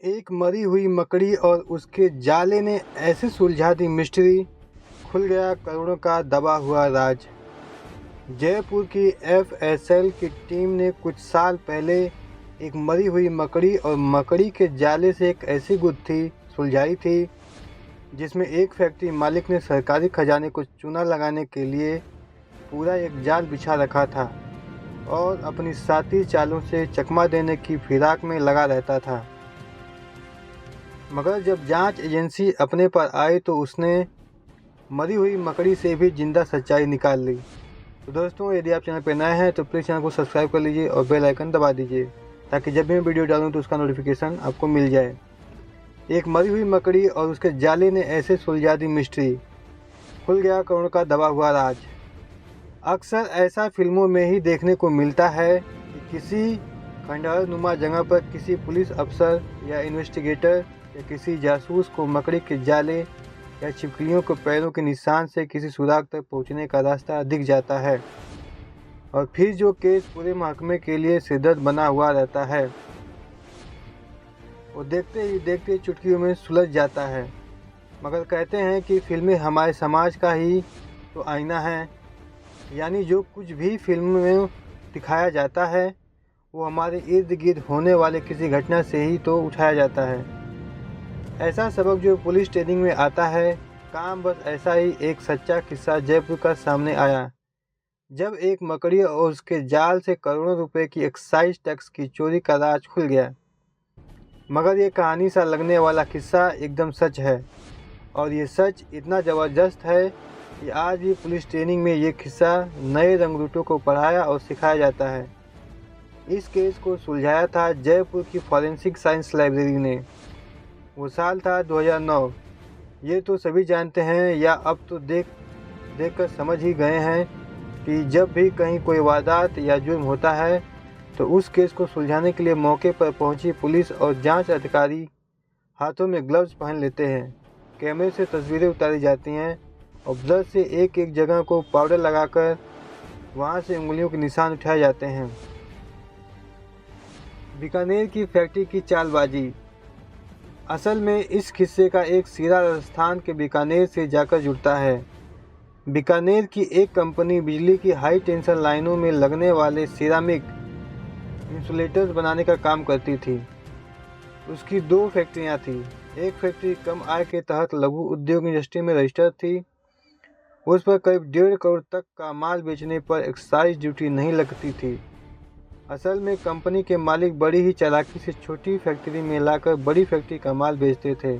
एक मरी हुई मकड़ी और उसके जाले ने ऐसे सुलझा दी मिस्ट्री, खुल गया करोड़ों का दबा हुआ राज। जयपुर की एफएसएल की टीम ने कुछ साल पहले एक मरी हुई मकड़ी और मकड़ी के जाले से एक ऐसी गुत्थी सुलझाई थी जिसमें एक फैक्ट्री मालिक ने सरकारी खजाने को चूना लगाने के लिए पूरा एक जाल बिछा रखा था और अपनी साथी चालों से चकमा देने की फिराक में लगा रहता था। मगर जब जांच एजेंसी अपने पर आई तो उसने मरी हुई मकड़ी से भी जिंदा सच्चाई निकाल ली। तो दोस्तों, यदि आप चैनल पर नए हैं तो प्लीज़ चैनल को सब्सक्राइब कर लीजिए और बेल आइकन दबा दीजिए ताकि जब भी मैं वीडियो डालूं तो उसका नोटिफिकेशन आपको मिल जाए। एक मरी हुई मकड़ी और उसके जाले ने ऐसे सुलझा दी मिस्ट्री, खुल गया करोड़ का दबा हुआ राज। अक्सर ऐसा फिल्मों में ही देखने को मिलता है कि किसी खंडहर नुमा जगह पर किसी पुलिस अफसर या इन्वेस्टिगेटर या किसी जासूस को मकड़ी के जाले या छिपकलियों के पैरों के निशान से किसी सुराग तक पहुंचने का रास्ता दिख जाता है और फिर जो केस पूरे महकमे के लिए सिरदर्द बना हुआ रहता है वो देखते ही देखते चुटकियों में सुलझ जाता है। मगर कहते हैं कि फिल्में हमारे समाज का ही तो आईना है, यानी जो कुछ भी फिल्म में दिखाया जाता है वो हमारे इर्द गिर्द होने वाले किसी घटना से ही तो उठाया जाता है। ऐसा सबक जो पुलिस ट्रेनिंग में आता है, काम बस ऐसा ही एक सच्चा किस्सा जयपुर का सामने आया जब एक मकड़ी और उसके जाल से करोड़ों रुपए की एक्साइज टैक्स की चोरी का राज खुल गया। मगर ये कहानी सा लगने वाला किस्सा एकदम सच है और ये सच इतना ज़बरदस्त है कि आज भी पुलिस ट्रेनिंग में ये किस्सा नए रंगरूटों को पढ़ाया और सिखाया जाता है। इस केस को सुलझाया था जयपुर की फॉरेंसिक साइंस लाइब्रेरी ने। वो साल था 2009। ये तो सभी जानते हैं या अब तो देख कर समझ ही गए हैं कि जब भी कहीं कोई वारदात या जुर्म होता है तो उस केस को सुलझाने के लिए मौके पर पहुंची पुलिस और जांच अधिकारी हाथों में ग्लव्स पहन लेते हैं। कैमरे से तस्वीरें उतारी जाती हैं और ब्रश से एक एक जगह को पाउडर लगाकर वहां से उंगलियों के निशान उठाए जाते हैं। बीकानेर की फैक्ट्री की चालबाजी। असल में इस किस्से का एक सिरा राजस्थान के बीकानेर से जाकर जुड़ता है। बीकानेर की एक कंपनी बिजली की हाई टेंशन लाइनों में लगने वाले सिरामिक इंसुलेटर्स बनाने का काम करती थी। उसकी 2 फैक्ट्रियां थी। एक फैक्ट्री कम आय के तहत लघु उद्योग इंडस्ट्री में रजिस्टर्ड थी। उस पर करीब 1.5 करोड़ तक का माल बेचने पर एक्साइज ड्यूटी नहीं लगती थी। असल में कंपनी के मालिक बड़ी ही चालाकी से छोटी फैक्ट्री में लाकर बड़ी फैक्ट्री का माल बेचते थे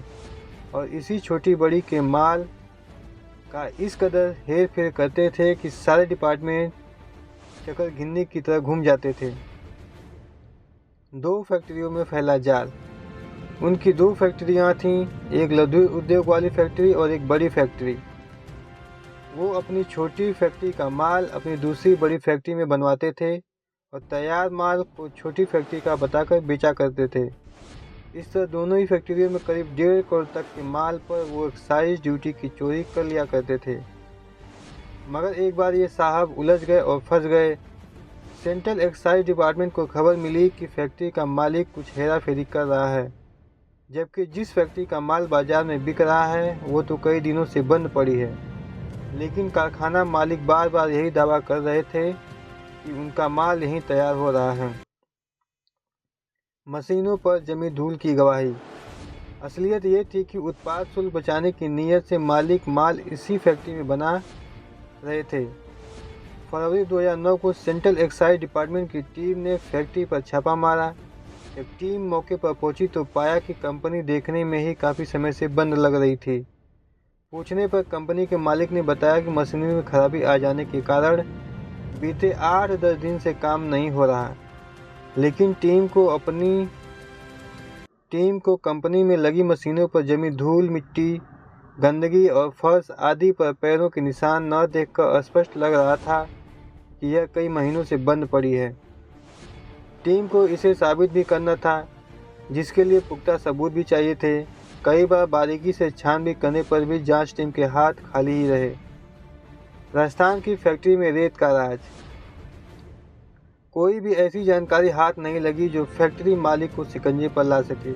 और इसी छोटी बड़ी के माल का इस कदर हेर फेर करते थे कि सारे डिपार्टमेंट चक्कर घिन्नी की तरह घूम जाते थे। 2 फैक्ट्रियों में फैला जाल। उनकी 2 फैक्ट्रियां थीं, एक लघु उद्योग वाली फैक्ट्री और एक बड़ी फैक्ट्री। वो अपनी छोटी फैक्ट्री का माल अपनी दूसरी बड़ी फैक्ट्री में बनवाते थे और तैयार माल को छोटी फैक्ट्री का बताकर बेचा करते थे। इस तरह दोनों ही फैक्ट्रियों में करीब 1.5 करोड़ तक के माल पर वो एक्साइज ड्यूटी की चोरी कर लिया करते थे। मगर एक बार ये साहब उलझ गए और फंस गए। सेंट्रल एक्साइज डिपार्टमेंट को खबर मिली कि फैक्ट्री का मालिक कुछ हेरा फेरी कर रहा है, जबकि जिस फैक्ट्री का माल बाजार में बिक रहा है वो तो कई दिनों से बंद पड़ी है। लेकिन कारखाना मालिक बार बार यही दावा कर रहे थे कि उनका माल यहीं तैयार हो रहा है। मशीनों पर जमी धूल की गवाही। असलियत ये थी कि उत्पाद शुल्क बचाने की नीयत से मालिक माल इसी फैक्ट्री में बना रहे थे। फरवरी 2009 को सेंट्रल एक्साइज डिपार्टमेंट की टीम ने फैक्ट्री पर छापा मारा। जब टीम मौके पर पहुंची तो पाया कि कंपनी देखने में ही काफ़ी समय से बंद लग रही थी। पूछने पर कंपनी के मालिक ने बताया कि मशीनरी में खराबी आ जाने के कारण बीते 8-10 दिन से काम नहीं हो रहा। लेकिन टीम को कंपनी में लगी मशीनों पर जमी धूल, मिट्टी, गंदगी और फर्श आदि पर पैरों के निशान न देखकर स्पष्ट लग रहा था कि यह कई महीनों से बंद पड़ी है। टीम को इसे साबित भी करना था, जिसके लिए पुख्ता सबूत भी चाहिए थे। कई बार बारीकी से छानबीन करने पर भी जांच टीम के हाथ खाली ही रहे। राजस्थान की फैक्ट्री में रेत का राज। कोई भी ऐसी जानकारी हाथ नहीं लगी जो फैक्ट्री मालिक को शिकंजे पर ला सके।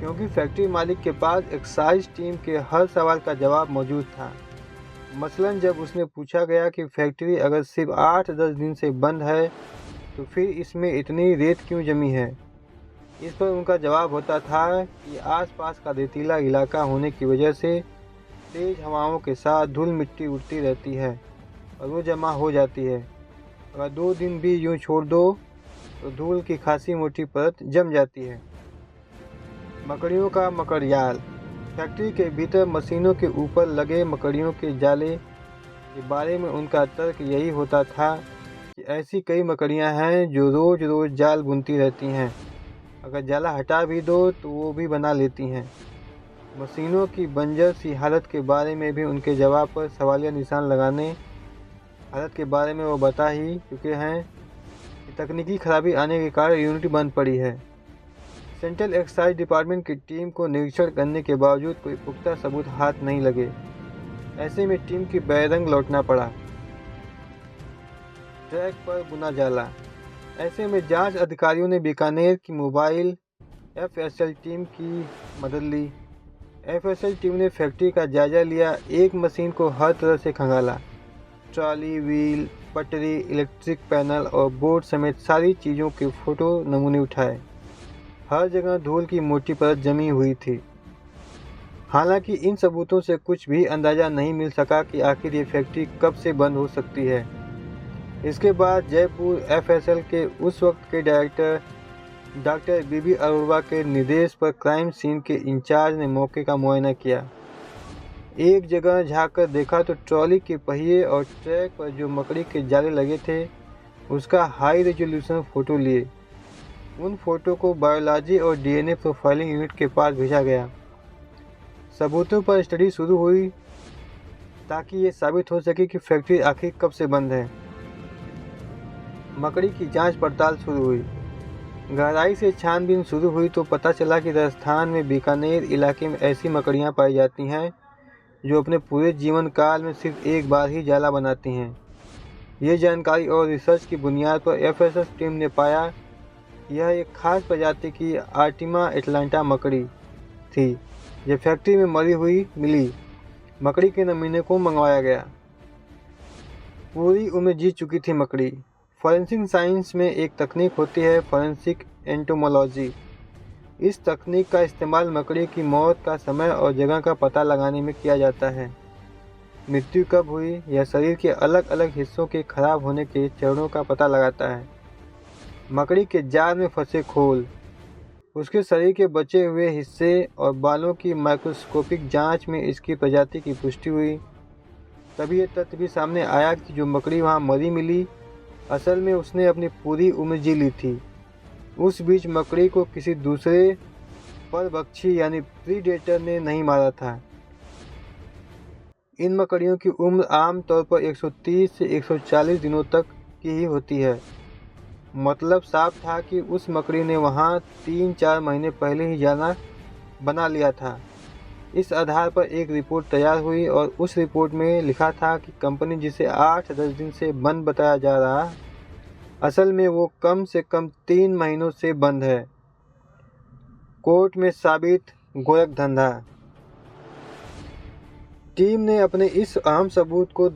क्योंकि फैक्ट्री मालिक के पास एक्साइज टीम के हर सवाल का जवाब मौजूद था। मसलन जब उसने पूछा गया कि फैक्ट्री अगर सिर्फ 8-10 दिन से बंद है तो फिर इसमें इतनी रेत क्यों जमी है। इस पर उनका जवाब होता था कि आसपास का रेतीला इलाका होने की वजह से तेज हवाओं के साथ धूल मिट्टी उड़ती रहती है और वो जमा हो जाती है। अगर 2 दिन भी यूं छोड़ दो तो धूल की खासी मोटी परत जम जाती है। मकड़ियों का मकड़जाल। फैक्ट्री के भीतर मशीनों के ऊपर लगे मकड़ियों के जाले के बारे में उनका तर्क यही होता था कि ऐसी कई मकड़ियां हैं जो रोज़ रोज़ जाल बुनती रहती हैं। अगर जाला हटा भी दो तो वो भी बना लेती हैं। मशीनों की बंजर सी हालत के बारे में भी उनके जवाब पर सवालिया निशान लगाने हालत के बारे में वो बता ही चुके हैं कि तकनीकी खराबी आने के कारण यूनिट बंद पड़ी है। सेंट्रल एक्साइज डिपार्टमेंट की टीम को निरीक्षण करने के बावजूद कोई पुख्ता सबूत हाथ नहीं लगे। ऐसे में टीम की बैरंग लौटना पड़ा। ट्रैक पर बुना जाला। ऐसे में जांच अधिकारियों ने बीकानेर की मोबाइल एफएसएल टीम की मदद ली। एफएसएल टीम ने फैक्ट्री का जायजा लिया। एक मशीन को हर तरह से खंगाला। ट्रॉली, व्हील, पटरी, इलेक्ट्रिक पैनल और बोर्ड समेत सारी चीज़ों के फोटो नमूने उठाए। हर जगह धूल की मोटी परत जमी हुई थी। हालांकि इन सबूतों से कुछ भी अंदाज़ा नहीं मिल सका कि आखिर ये फैक्ट्री कब से बंद हो सकती है। इसके बाद जयपुर एफएसएल के उस वक्त के डायरेक्टर डॉक्टर बीबी अरोड़ा के निर्देश पर क्राइम सीन के इंचार्ज ने मौके का मुआयना किया। एक जगह झांककर देखा तो ट्रॉली के पहिए और ट्रैक पर जो मकड़ी के जाले लगे थे उसका हाई रेजोल्यूशन फ़ोटो लिए। उन फोटो को बायोलॉजी और डीएनए प्रोफाइलिंग यूनिट के पास भेजा गया। सबूतों पर स्टडी शुरू हुई ताकि ये साबित हो सके कि फैक्ट्री आखिर कब से बंद है। मकड़ी की जांच पड़ताल शुरू हुई। गहराई से छानबीन शुरू हुई तो पता चला कि राजस्थान में बीकानेर इलाके में ऐसी मकड़ियां पाई जाती हैं जो अपने पूरे जीवन काल में सिर्फ एक बार ही जाला बनाती हैं। ये जानकारी और रिसर्च की बुनियाद पर एफएसएल टीम ने पाया कि यह एक खास प्रजाति की आर्टिमा एटलांटा मकड़ी थी जो फैक्ट्री में मरी हुई मिली। मकड़ी के नमूने को मंगवाया गया। पूरी उम्र जी चुकी थी मकड़ी। फॉरेंसिक साइंस में एक तकनीक होती है फॉरेंसिक एंटोमोलॉजी। इस तकनीक का इस्तेमाल मकड़ी की मौत का समय और जगह का पता लगाने में किया जाता है। मृत्यु कब हुई यह शरीर के अलग अलग हिस्सों के खराब होने के चरणों का पता लगाता है। मकड़ी के जाल में फंसे खोल, उसके शरीर के बचे हुए हिस्से और बालों की माइक्रोस्कोपिक जांच में इसकी प्रजाति की पुष्टि हुई। तभी यह तथ्य भी सामने आया कि जो मकड़ी वहां मरी मिली असल में उसने अपनी पूरी उम्र जी ली थी। उस बीच मकड़ी को किसी दूसरे परभक्षी यानी प्रीडेटर ने नहीं मारा था। इन मकड़ियों की उम्र आमतौर पर 130 से 140 दिनों तक की ही होती है। मतलब साफ था कि उस मकड़ी ने वहाँ 3-4 महीने पहले ही जाना बना लिया था। इस आधार पर एक रिपोर्ट तैयार हुई और उस रिपोर्ट में लिखा था कि कंपनी जिसे 8-10 दिन से बंद बताया जा रहा असल में वो कम से कम 3 महीनों से बंद है। कोर्ट में साबित गोरख धंधा। टीम ने अपने इस अहम सबूत को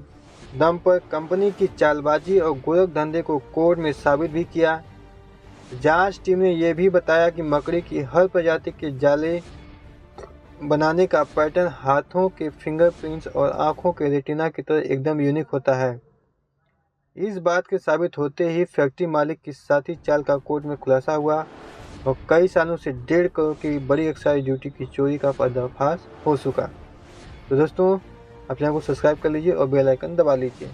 दम पर कंपनी की चालबाजी और गोरख धंधे को कोर्ट में साबित भी किया। जांच टीम ने यह भी बताया कि मकड़ी की हर प्रजाति के जाले बनाने का पैटर्न हाथों के फिंगरप्रिंट्स और आंखों के रेटिना की तरह एकदम यूनिक होता है। इस बात के साबित होते ही फैक्ट्री मालिक की साथी चाल का कोर्ट में खुलासा हुआ और कई सालों से 1.5 करोड़ की बड़ी एक्साइज ड्यूटी की चोरी का पर्दाफाश हो चुका। तो दोस्तों, आप चैनल को सब्सक्राइब कर लीजिए और बेल आइकन दबा लीजिए।